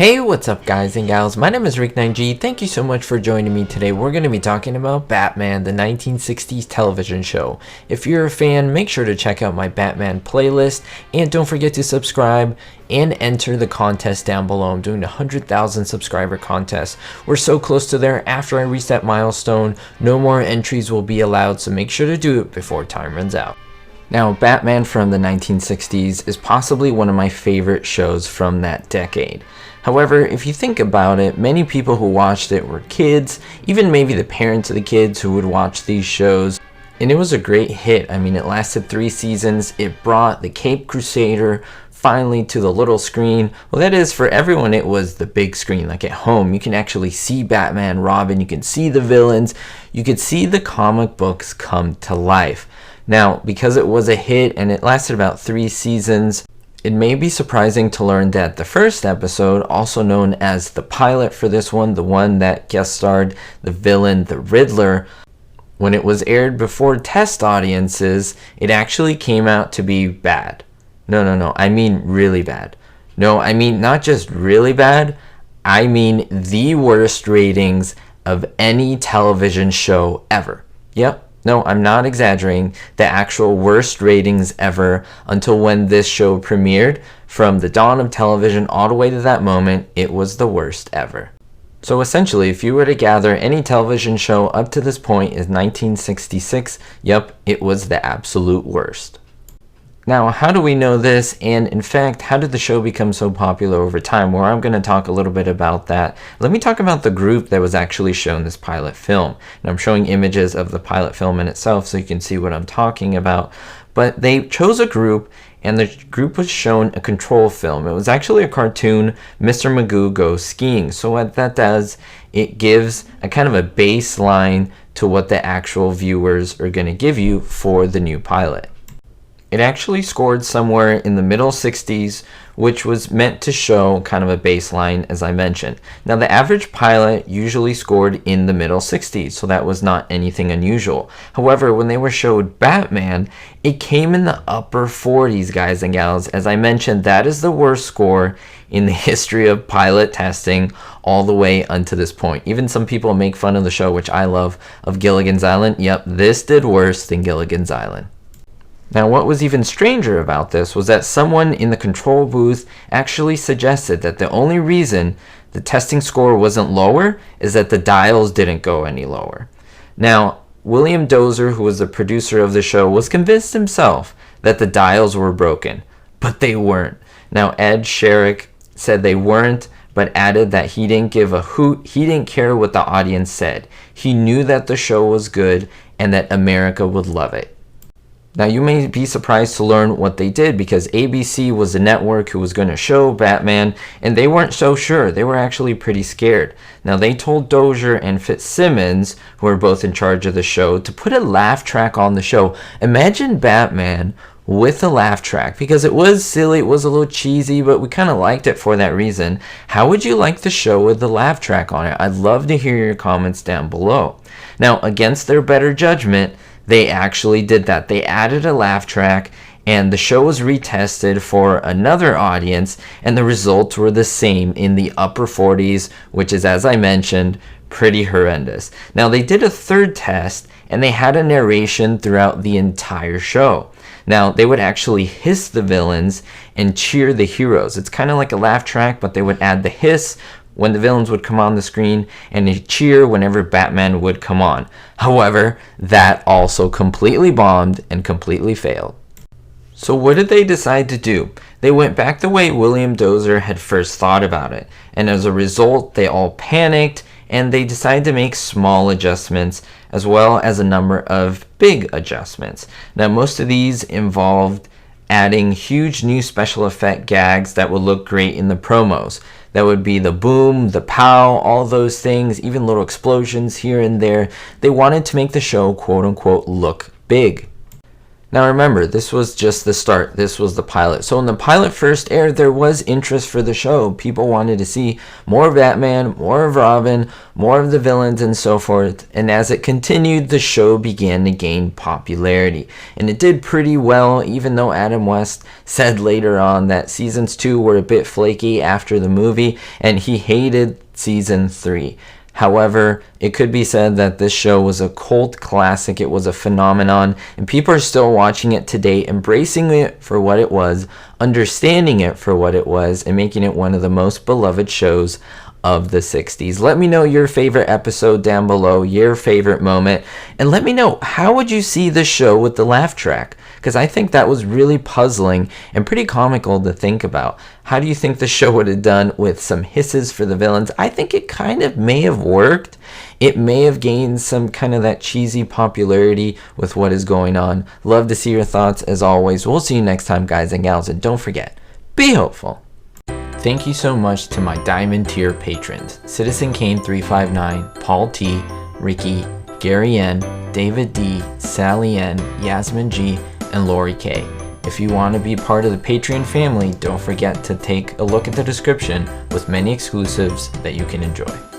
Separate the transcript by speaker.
Speaker 1: Hey, what's up guys and gals? My name is Rick9G. Thank you so much for joining me today. We're going to be talking about Batman, the 1960s television show. If you're a fan, make sure to check out my Batman playlist and don't forget to subscribe and enter the contest down below. I'm doing a 100,000 subscriber contest. We're so close to there. After I reach that milestone, no more entries will be allowed, so make sure to do it before time runs out. Now, Batman from the 1960s is possibly one of my favorite shows from that decade. However, if you think about it, many people who watched it were kids, even maybe the parents of the kids who would watch these shows. And it was a great hit. I mean, it lasted 3 seasons. It brought the Caped Crusader finally to the little screen. Well, that is, for everyone, it was the big screen. Like at home, you can actually see Batman, Robin, you can see the villains, you could see the comic books come to life. Now, because it was a hit and it lasted about 3 seasons, it may be surprising to learn that the first episode, also known as the pilot for this one, the one that guest starred the villain, the Riddler, when it was aired before test audiences, it actually came out to be bad. No, I mean really bad. No, I mean not just really bad, I mean the worst ratings of any television show ever. Yep. No, I'm not exaggerating. The actual worst ratings ever until when this show premiered. From the dawn of television all the way to that moment, it was the worst ever. So essentially, if you were to gather any television show up to this point is 1966, yep, it was the absolute worst. Now, how do we know this? And in fact, how did the show become so popular over time? Well, I'm going to talk a little bit about that. Let me talk about the group that was actually shown this pilot film. And I'm showing images of the pilot film in itself so you can see what I'm talking about. But they chose a group, and the group was shown a control film. It was actually a cartoon, Mr. Magoo Goes Skiing. So what that does, it gives a kind of a baseline to what the actual viewers are going to give you for the new pilot. It actually scored somewhere in the middle 60s, which was meant to show kind of a baseline, as I mentioned. Now, the average pilot usually scored in the middle 60s, so that was not anything unusual. However, when they were showed Batman, it came in the upper 40s, guys and gals. As I mentioned, that is the worst score in the history of pilot testing all the way unto this point. Even some people make fun of the show, which I love, of Gilligan's Island. Yep, this did worse than Gilligan's Island. Now, what was even stranger about this was that someone in the control booth actually suggested that the only reason the testing score wasn't lower is that the dials didn't go any lower. Now, William Dozier, who was the producer of the show, was convinced himself that the dials were broken, but they weren't. Now, Ed Sherrick said they weren't, but added that he didn't give a hoot. He didn't care what the audience said. He knew that the show was good and that America would love it. Now, you may be surprised to learn what they did, because ABC was the network who was going to show Batman, and they weren't so sure. They were actually pretty scared. Now, they told Dozier and Fitzsimmons, who were both in charge of the show, to put a laugh track on the show. Imagine Batman with a laugh track, because it was silly, it was a little cheesy, but we kind of liked it for that reason. How would you like the show with the laugh track on it? I'd love to hear your comments down below. Now, against their better judgment, they actually did that. They added a laugh track, and the show was retested for another audience, and the results were the same in the upper 40s, which is, as I mentioned, pretty horrendous. Now, they did a third test, and they had a narration throughout the entire show. Now, they would actually hiss the villains and cheer the heroes. It's kind of like a laugh track, but they would add the hiss when the villains would come on the screen, and a cheer whenever Batman would come on. However, that also completely bombed and completely failed. So what did they decide to do? They went back the way William Dozier had first thought about it, and as a result, they all panicked, and they decided to make small adjustments as well as a number of big adjustments. Now, most of these involved adding huge new special effect gags that would look great in the promos. That would be the boom, the pow, all those things, even little explosions here and there. They wanted to make the show, quote unquote, look big. Now remember, this was just the start. This was the pilot. So when the pilot first aired, there was interest for the show. People wanted to see more of Batman, more of Robin, more of the villains, and so forth. And as it continued, the show began to gain popularity. And it did pretty well, even though Adam West said later on that seasons 2 were a bit flaky after the movie, and he hated season 3. However, it could be said that this show was a cult classic. It was a phenomenon, and people are still watching it today, embracing it for what it was, understanding it for what it was, and making it one of the most beloved shows of the 60s. Let me know your favorite episode down below, your favorite moment, and let me know, how would you see the show with the laugh track? Because I think that was really puzzling and pretty comical to think about. How do you think the show would have done with some hisses for the villains? I think it kind of may have worked. It may have gained some kind of that cheesy popularity with what is going on. Love to see your thoughts as always. We'll see you next time, guys and gals, and don't forget, be hopeful. Thank you so much to my Diamond tier patrons: Citizen Kane 359, Paul T, Ricky, Gary N, David D, Sally N, Yasmin G, and Lori K. If you want to be part of the Patreon family, don't forget to take a look at the description with many exclusives that you can enjoy.